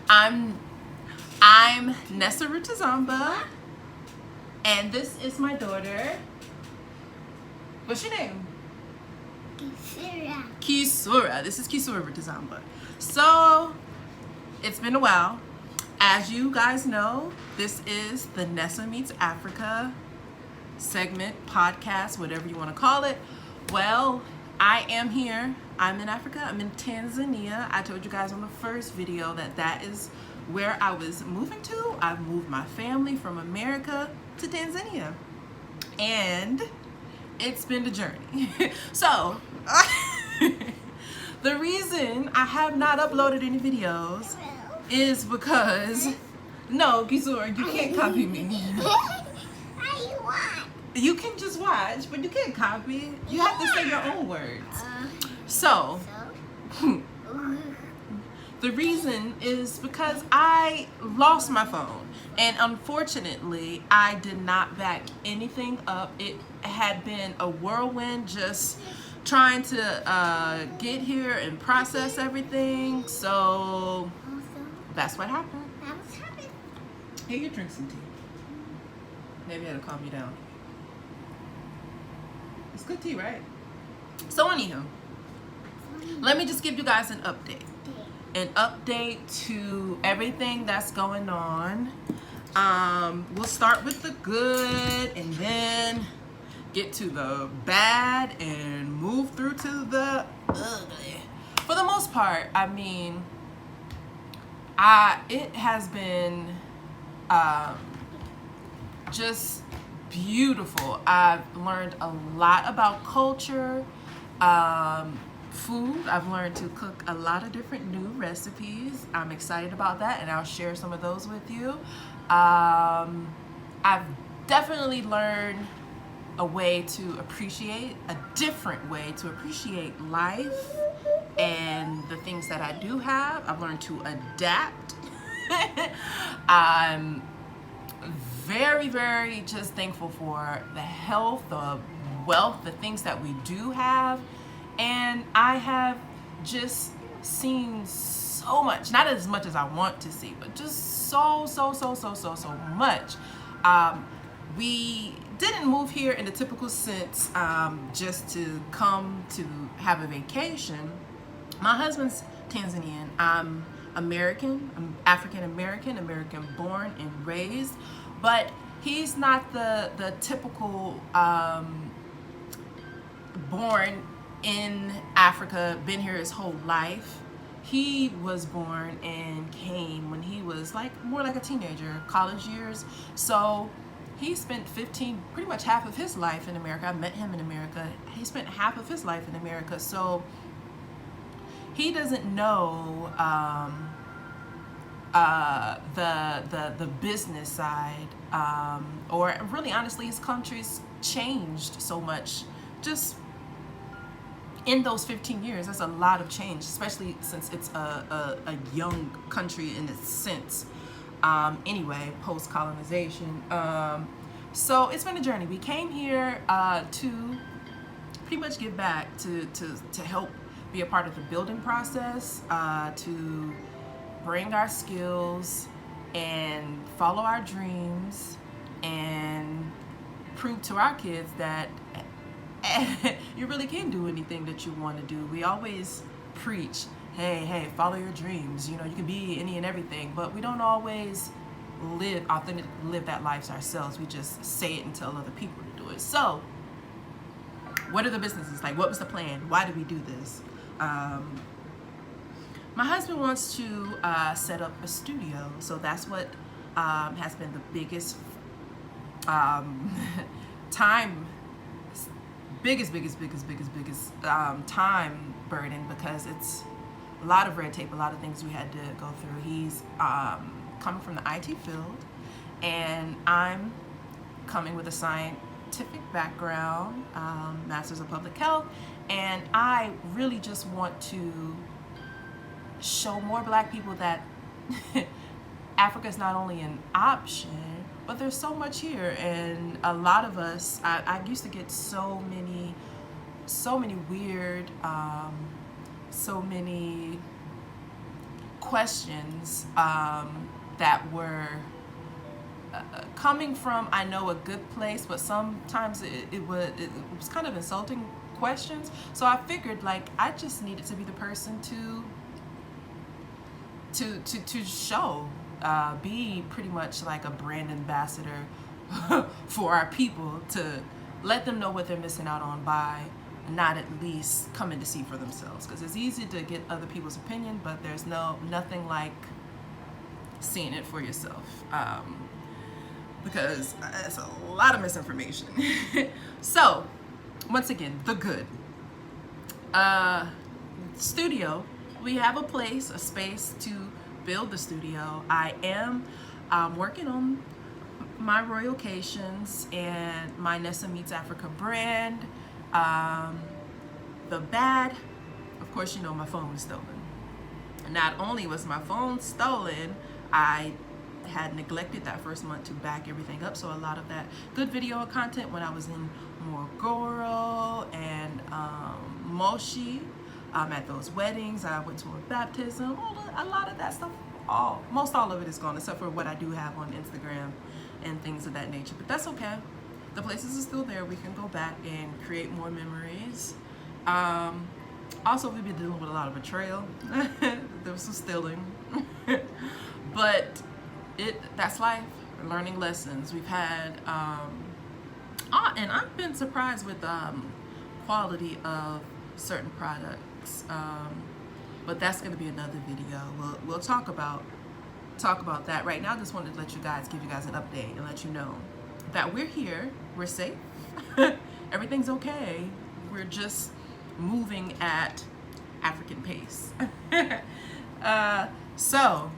I'm Nessa Rutazamba, and this is my daughter. What's your name? Kisura. Kisura. This is Kisura Rutazamba. So, it's been a while. As you guys know, this is the Nessa Meets Africa segment, podcast, whatever you want to call it. Well, I am here. I'm in Africa. I'm in Tanzania. I told you guys on the first video that is where I was moving to. I've moved my family from America to Tanzania. And it's been a journey. So, the reason I have not uploaded any videos is because, no, Kisura, you can't copy me. You can just watch, but you can't copy. You have to say your own words. So, the reason is because I lost my phone. And unfortunately, I did not back anything up. It had been a whirlwind just trying to get here and process everything. So, that's what happened. Here, you drink some tea. Maybe it'll calm you down. It's good tea, right? So anywho, let me just give you guys an update. An update to everything that's going on. We'll start with the good and then get to the bad and move through to the ugly. For the most part, I mean, it has been just beautiful. I've learned a lot about culture, food. I've learned to cook a lot of different new recipes. I'm excited about that, and I'll share some of those with you. I've definitely learned a different way to appreciate life and the things that I do have. I've learned to adapt. I'm very, very just thankful for the health, the wealth, the things that we do have. And I have just seen so much, not as much as I want to see, but just so much. We didn't move here in the typical sense just to come to have a vacation. My husband's Tanzanian. I'm American. I'm African American, American born and raised. But he's not the typical born in Africa, been here his whole life. He was born and came when he was more like a teenager, college years. So he spent pretty much half of his life in America. I met him in America. He spent half of his life in America. So he doesn't know the business side, or really honestly, his country's changed so much just in those 15 years. That's a lot of change, especially since it's a young country in its sense. Anyway, post-colonization. So it's been a journey. We came here to pretty much give back, to help be a part of the building process, to bring our skills and follow our dreams and prove to our kids that you really can do anything that you want to do. We always preach, hey, follow your dreams. You know, you can be any and everything, but we don't always live that life ourselves. We just say it and tell other people to do it. So, what are the businesses like? What was the plan? Why did we do this? My husband wants to set up a studio, so that's what has been the biggest biggest time burden, because it's a lot of red tape, a lot of things we had to go through. He's coming from the IT field, and I'm coming with a scientific background, Master's of Public Health, and I really just want to show more Black people that Africa is not only an option, but there's so much here. And a lot of us, I used to get so many weird, so many questions that were coming from, I know, a good place, but sometimes it was kind of insulting questions. So I figured, like, I just needed to be the person to show, be pretty much like a brand ambassador for our people, to let them know what they're missing out on by not at least coming to see for themselves. Because it's easy to get other people's opinion, but there's nothing like seeing it for yourself. Because it's a lot of misinformation. So, once again, the good. Studio. We have a place, a space to build the studio. I am working on my Royalcations and my Nessa Meets Africa brand. The bad, of course, you know, my phone was stolen. Not only was my phone stolen, I had neglected that first month to back everything up. So a lot of that good video content when I was in Morogoro and Moshi, at those weddings, I went to a baptism, a lot of that stuff, most all of it is gone, except for what I do have on Instagram and things of that nature. But that's okay. The places are still there. We can go back and create more memories. Also, we've been dealing with a lot of betrayal. There was some stealing. But that's life, learning lessons. We've had, and I've been surprised with quality of certain products. But that's going to be another video. We'll talk about that. Right now, I just wanted to give you guys an update and let you know that we're here, we're safe, everything's okay. We're just moving at African pace. So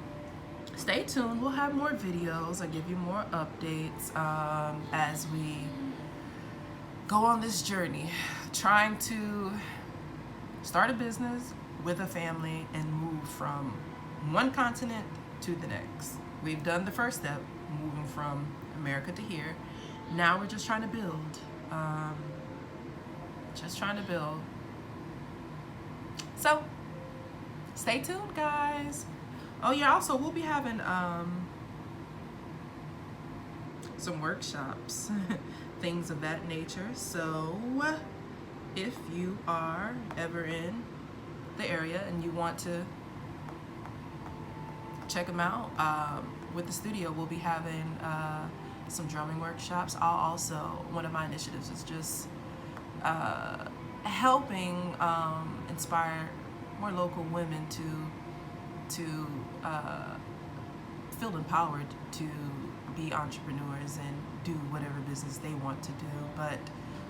stay tuned. We'll have more videos. I'll give you more updates as we go on this journey, trying to start a business with a family and move from one continent to the next. We've done the first step, moving from America to here. Now we're just trying to build. So stay tuned, guys. Oh yeah, also we'll be having some workshops, things of that nature. So if you are ever in the area and you want to check them out, with the studio, we'll be having some drumming workshops. One of my initiatives is just helping inspire more local women to feel empowered to be entrepreneurs and do whatever business they want to do, but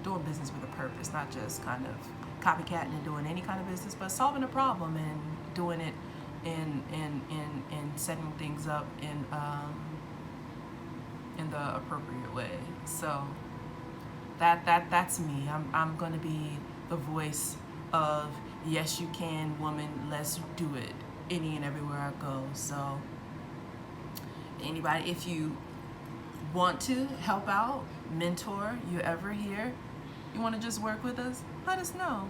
doing business with a purpose, not just kind of copycatting and doing any kind of business, but solving a problem and doing it in setting things up in the appropriate way. So that's me. I'm going to be the voice of yes you can, woman, let's do it, any and everywhere I go. So anybody, if you want to help out, mentor, you ever here, you want to just work with us, let us know.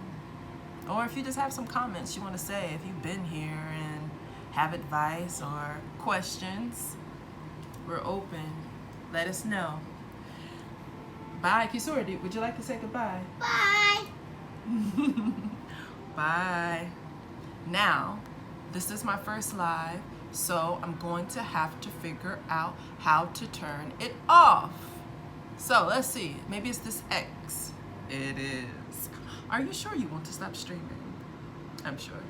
Or if you just have some comments you want to say, if you've been here and have advice or questions, we're open. Let us know. Bye. Kisura, would you like to say goodbye? Bye. Bye. Now, this is my first live, so I'm going to have to figure out how to turn it off. So let's see. Maybe it's this X. It is. Are you sure you want to stop streaming? I'm sure.